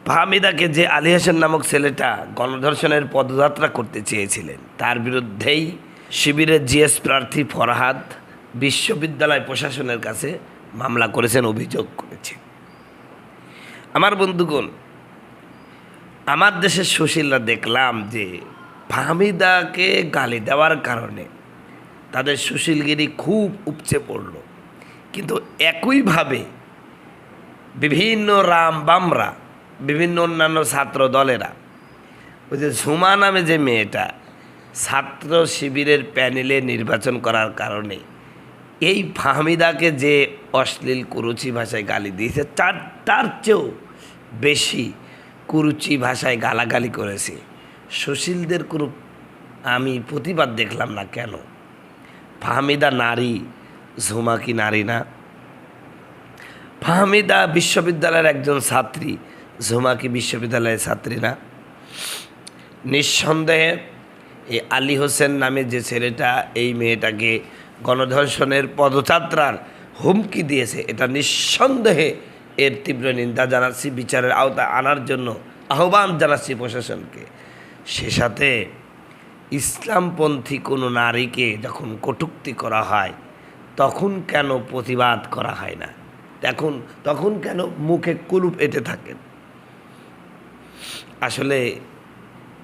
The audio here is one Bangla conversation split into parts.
ফাহমিদাকে যে আলী হাসান নামক ছেলেটা গণধর্ষণের পদযাত্রা করতে চেয়েছিলেন, তার বিরুদ্ধেই শিবিরের জিএস প্রার্থী ফরহাদ বিশ্ববিদ্যালয় প্রশাসনের কাছে মামলা করেছেন, অভিযোগ করেছে। আমার বন্ধুগণ, আমার দেশের সুশীলরা দেখলাম যে ফাহমিদাকে গালি দেওয়ার কারণে তাদের সুশীলগিরি খুব উপচে পড়ল, কিন্তু একইভাবে বিভিন্ন বামরা, বিভিন্ন অন্যান্য ছাত্র দলেরা, ওই যে ঝুমা নামে যে মেয়েটা ছাত্র শিবিরের প্যানেলে নির্বাচন করার কারণে এই ফাহমিদাকে যে অশ্লীল কুরুচি ভাষায় গালি দিয়েছে, তার চেয়েও বেশি কুরুচি ভাষায় গালাগালি করেছে সুশীলদের। কোনো আমি প্রতিবাদ দেখলাম না। কেন? ফাহমিদা নারী, ঝুমা কি নারী না? ফাহমিদা বিশ্ববিদ্যালয়ের একজন ছাত্রী, ঝুমা কি বিশ্ববিদ্যালয়ের ছাত্রী না? নিঃসন্দেহে এই আলী হোসেন নামে যে ছেলেটা এই মেয়েটাকে গণধর্ষণের পদযাত্রার হুমকি দিয়েছে, এটা নিঃসন্দেহে এর তীব্র নিন্দা জানাচ্ছি, বিচারের আওতায় আনার জন্য আহ্বান জানাচ্ছি প্রশাসনকে। সে সাথে ইসলামপন্থী কোনো নারীকে যখন কটূক্তি করা হয় তখন কেন প্রতিবাদ করা হয় না? তখন কেন মুখে কুলুপ এঁটে থাকেন? আসলে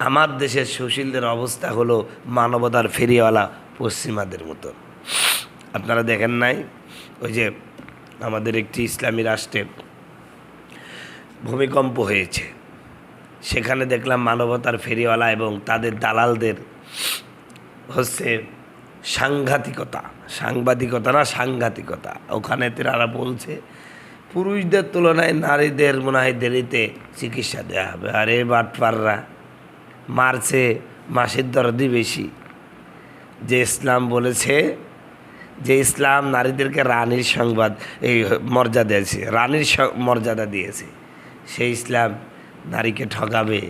আমার দেশের সুশীলদের অবস্থা হলো মানবতার ফেরিওয়ালা পশ্চিমাদের মতন। আপনারা দেখেন নাই, ওই যে আমাদের একটি ইসলামী রাষ্ট্রে ভূমিকম্প হয়েছে, সেখানে দেখলাম মানবতার ফেরিওয়ালা এবং তাদের দালালদের হচ্ছে সাংঘাতিকতা। ওখানে তারা বলছে পুরুষদের তুলনায় নারীদের মনে হয় দেরিতে চিকিৎসা দেওয়া হবে। আরে বাটপাররা, মারছে মাসির দরদি বেশি। যে ইসলাম বলেছে, যে ইসলাম নারীদেরকে রানীর মর্যাদা দিয়েছে, সেই ইসলাম নারীকে ঠকাবে?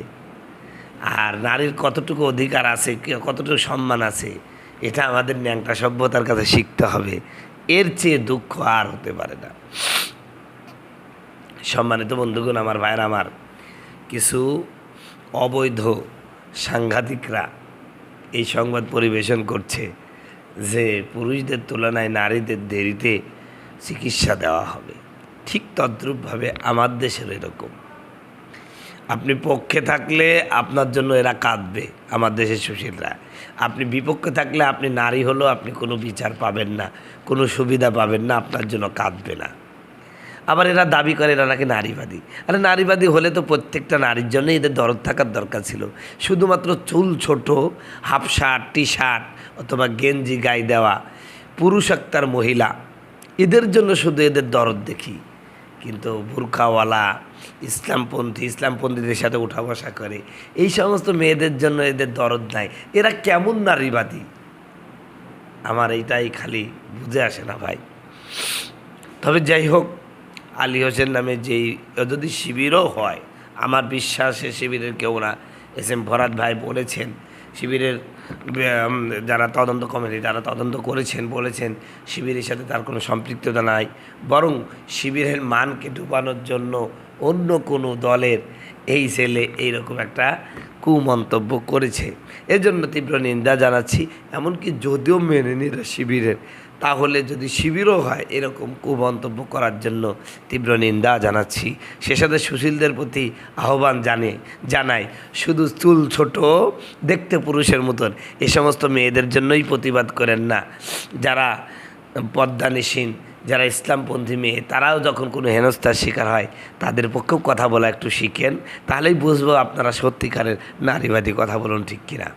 আর নারীর কতটুকু অধিকার আছে, কতটুকু সম্মান আছে, এটা আমাদের ন্যাংটা সভ্যতার কাছে শিখতে হবে। এর চেয়ে দুঃখ আর হতে পারে না। সম্মানিত বন্ধুগণ, আমার ভাইয়ের, আমার কিছু অবৈধ সাংঘাতিকরা এই সংবাদ পরিবেশন করছে যে পুরুষদের তুলনায় নারীদের দেরিতে চিকিৎসা দেওয়া হবে। ঠিক তদ্রূপভাবে আমার দেশের এরকম। আপনি পক্ষে থাকলে আপনার জন্য এরা কাঁদবে, আমার দেশের সুশীলরা। আপনি বিপক্ষে থাকলে আপনি নারী হলেও আপনি কোনো বিচার পাবেন না, কোনো সুবিধা পাবেন না, আপনার জন্য কাঁদবে না। আবার এরা দাবি করে এরা নাকি নারীবাদী। আরে নারীবাদী হলে তো প্রত্যেকটা নারীর জন্যই এদের দরদ থাকার দরকার ছিল। শুধুমাত্র চুল ছোট, হাফ শার্ট, টি শার্ট অথবা গেঞ্জি গায়ে দেওয়া পুরুষাক্তার মহিলা, এদের জন্য শুধু এদের দরদ দেখি। কিন্তু বুরখাওয়ালা ইসলামপন্থীদের সাথে উঠা বসা করে এই সমস্ত মেয়েদের জন্য এদের দরদ নাই। এরা কেমন নারীবাদী? আমার এইটাই খালি বুঝে আসে না ভাই। তবে যাই হোক, আলী হোসেন নামে যেই, যদি শিবিরও হয়, আমার বিশ্বাসে শিবিরের কেউ না। এস.এম. ফরহাদ ভাই বলেছেন, শিবিরের যারা তদন্ত কমিটি তারা তদন্ত করেছেন, বলেছেন শিবিরের সাথে তার কোনো সম্পৃক্ততা নাই, বরং শিবিরের মানকে ডুবানোর জন্য অন্য কোনো দলের এই ছেলে এইরকম একটা কুমন্তব্য করেছে। এজন্য তীব্র নিন্দা জানাচ্ছি। এমনকি যদিও মেনে নিল শিবিরের, তাহলে যদি শিবিরও হয় এরকম কুমন্তব্য করার জন্য তীব্র নিন্দা জানাচ্ছি। সে সাথে সুশীলদের প্রতি আহ্বান জানাই, শুধু চুল ছোট, দেখতে পুরুষের মতন এ সমস্ত মেয়েদের জন্যই প্রতিবাদ করেন না। যারা পদ্মানিসীন, যারা ইসলামপন্থী মেয়ে, তারাও যখন কোনো হেনস্থার শিকার হয় তাদের পক্ষেও কথা বলা একটু শিখেন, তাহলেই বুঝবো আপনারা সত্যিকারের নারীবাদী কথা বলুন, ঠিক কিনা।